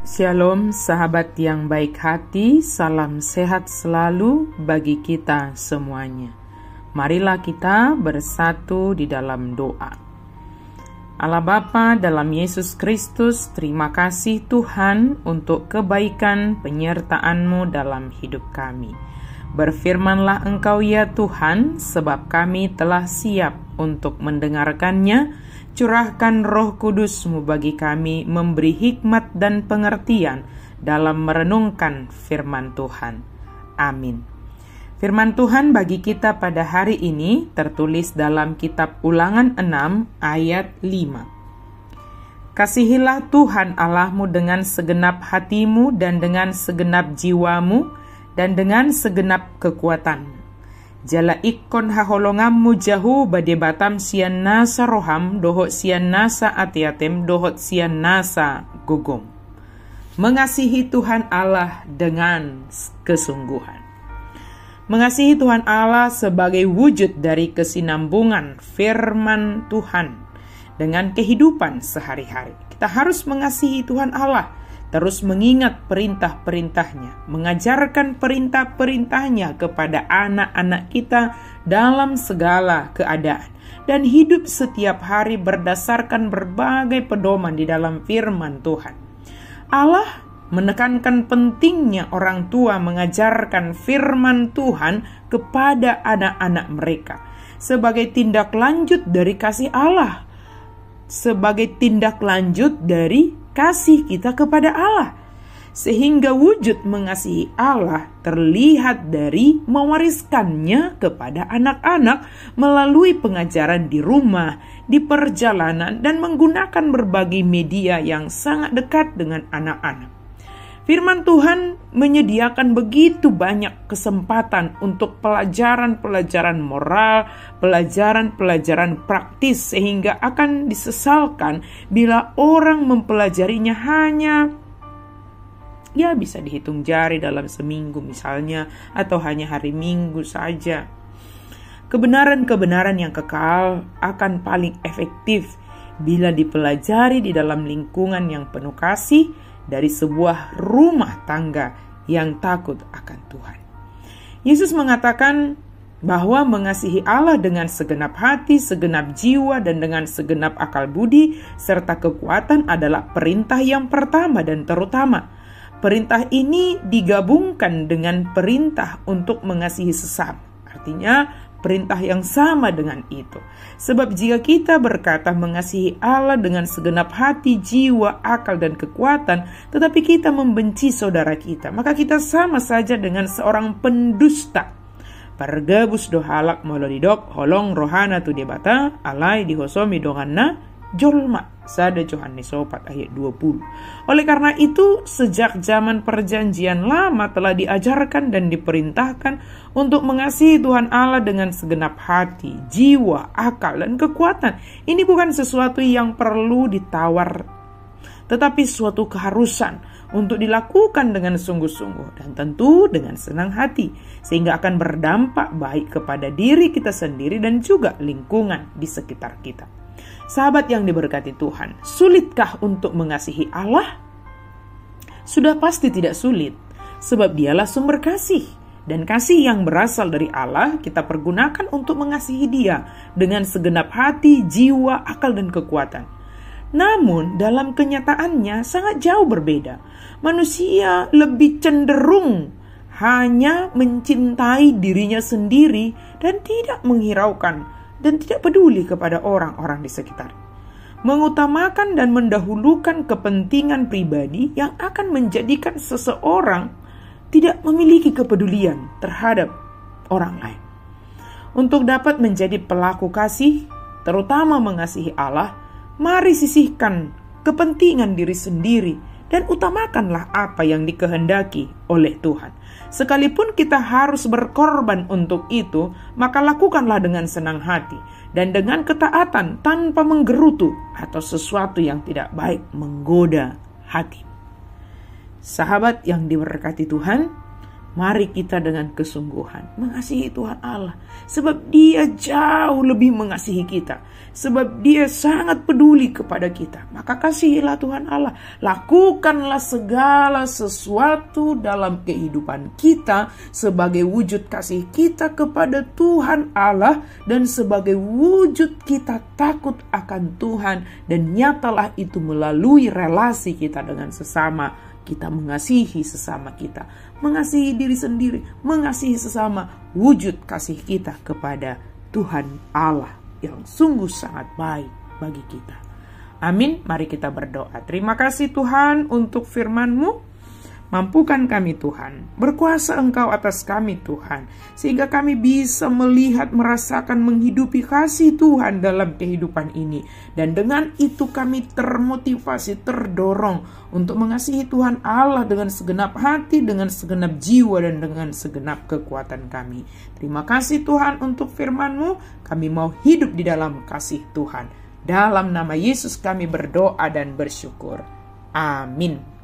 Shalom sahabat yang baik hati, salam sehat selalu bagi kita semuanya. Marilah kita bersatu di dalam doa. Allah Bapa dalam Yesus Kristus, terima kasih Tuhan untuk kebaikan penyertaan-Mu dalam hidup kami. Berfirmanlah Engkau ya Tuhan, sebab kami telah siap untuk mendengarkannya. Curahkan Roh Kudus-Mu bagi kami, memberi hikmat dan pengertian dalam merenungkan firman Tuhan. Amin. Firman Tuhan bagi kita pada hari ini tertulis dalam kitab Ulangan 6 ayat 5. Kasihilah Tuhan Allahmu dengan segenap hatimu dan dengan segenap jiwamu dan dengan segenap kekuatanmu. Jala ikon haholongammu jahu bade batam sian nasa roham dohot sian nasa atiatem dohot sian nasa gogom. Mengasihi Tuhan Allah dengan kesungguhan. Mengasihi Tuhan Allah sebagai wujud dari kesinambungan firman Tuhan dengan kehidupan sehari-hari. Kita harus mengasihi Tuhan Allah, terus mengingat perintah-perintahnya, mengajarkan perintah-perintahnya kepada anak-anak kita dalam segala keadaan, dan hidup setiap hari berdasarkan berbagai pedoman di dalam firman Tuhan. Allah menekankan pentingnya orang tua mengajarkan firman Tuhan kepada anak-anak mereka sebagai tindak lanjut dari kasih Allah, sebagai tindak lanjut dari kasih kita kepada Allah, sehingga wujud mengasihi Allah terlihat dari mewariskannya kepada anak-anak melalui pengajaran di rumah, di perjalanan, dan menggunakan berbagai media yang sangat dekat dengan anak-anak. Firman Tuhan menyediakan begitu banyak kesempatan untuk pelajaran-pelajaran moral, pelajaran-pelajaran praktis, sehingga akan disesalkan bila orang mempelajarinya hanya bisa dihitung jari dalam seminggu misalnya, atau hanya hari Minggu saja. Kebenaran-kebenaran yang kekal akan paling efektif bila dipelajari di dalam lingkungan yang penuh kasih, dari sebuah rumah tangga yang takut akan Tuhan. Yesus mengatakan bahwa mengasihi Allah dengan segenap hati, segenap jiwa, dan dengan segenap akal budi, serta kekuatan adalah perintah yang pertama dan terutama. Perintah ini digabungkan dengan perintah untuk mengasihi sesama. Artinya, perintah yang sama dengan itu. Sebab jika kita berkata mengasihi Allah dengan segenap hati, jiwa, akal, dan kekuatan, tetapi kita membenci saudara kita, maka kita sama saja dengan seorang pendusta. Pargabus dohalak molodidok holong rohana tu debata alai dihosomi donganna jolma. Sada Yohanes 4 ayat 20. Oleh karena itu, sejak zaman perjanjian lama telah diajarkan dan diperintahkan untuk mengasihi Tuhan Allah dengan segenap hati, jiwa, akal, dan kekuatan. Ini bukan sesuatu yang perlu ditawar, tetapi suatu keharusan untuk dilakukan dengan sungguh-sungguh dan tentu dengan senang hati, sehingga akan berdampak baik kepada diri kita sendiri dan juga lingkungan di sekitar kita. Sahabat yang diberkati Tuhan, sulitkah untuk mengasihi Allah? Sudah pasti tidak sulit, sebab Dialah sumber kasih. Dan kasih yang berasal dari Allah kita pergunakan untuk mengasihi Dia dengan segenap hati, jiwa, akal, dan kekuatan. Namun dalam kenyataannya sangat jauh berbeda. Manusia lebih cenderung hanya mencintai dirinya sendiri dan tidak menghiraukan dan tidak peduli kepada orang-orang di sekitar. Mengutamakan dan mendahulukan kepentingan pribadi yang akan menjadikan seseorang tidak memiliki kepedulian terhadap orang lain. Untuk dapat menjadi pelaku kasih, terutama mengasihi Allah, mari sisihkan kepentingan diri sendiri dan utamakanlah apa yang dikehendaki oleh Tuhan. Sekalipun kita harus berkorban untuk itu, maka lakukanlah dengan senang hati dan dengan ketaatan tanpa menggerutu atau sesuatu yang tidak baik menggoda hati. Sahabat yang diberkati Tuhan, Mari kita dengan kesungguhan mengasihi Tuhan Allah. Sebab Dia jauh lebih mengasihi kita. Sebab Dia sangat peduli kepada kita. Maka kasihilah Tuhan Allah. Lakukanlah segala sesuatu dalam kehidupan kita sebagai wujud kasih kita kepada Tuhan Allah. Dan sebagai wujud kita takut akan Tuhan. Dan nyatalah itu melalui relasi kita dengan sesama. Kita mengasihi sesama kita, mengasihi diri sendiri, mengasihi sesama, wujud kasih kita kepada Tuhan Allah yang sungguh sangat baik bagi kita. Amin. Mari kita berdoa. Terima kasih Tuhan untuk firman-Mu. Mampukan kami Tuhan, berkuasa Engkau atas kami Tuhan, sehingga kami bisa melihat, merasakan, menghidupi kasih Tuhan dalam kehidupan ini. Dan dengan itu kami termotivasi, terdorong untuk mengasihi Tuhan Allah dengan segenap hati, dengan segenap jiwa, dan dengan segenap kekuatan kami. Terima kasih Tuhan untuk firman-Mu. Kami mau hidup di dalam kasih Tuhan. Dalam nama Yesus kami berdoa dan bersyukur. Amin.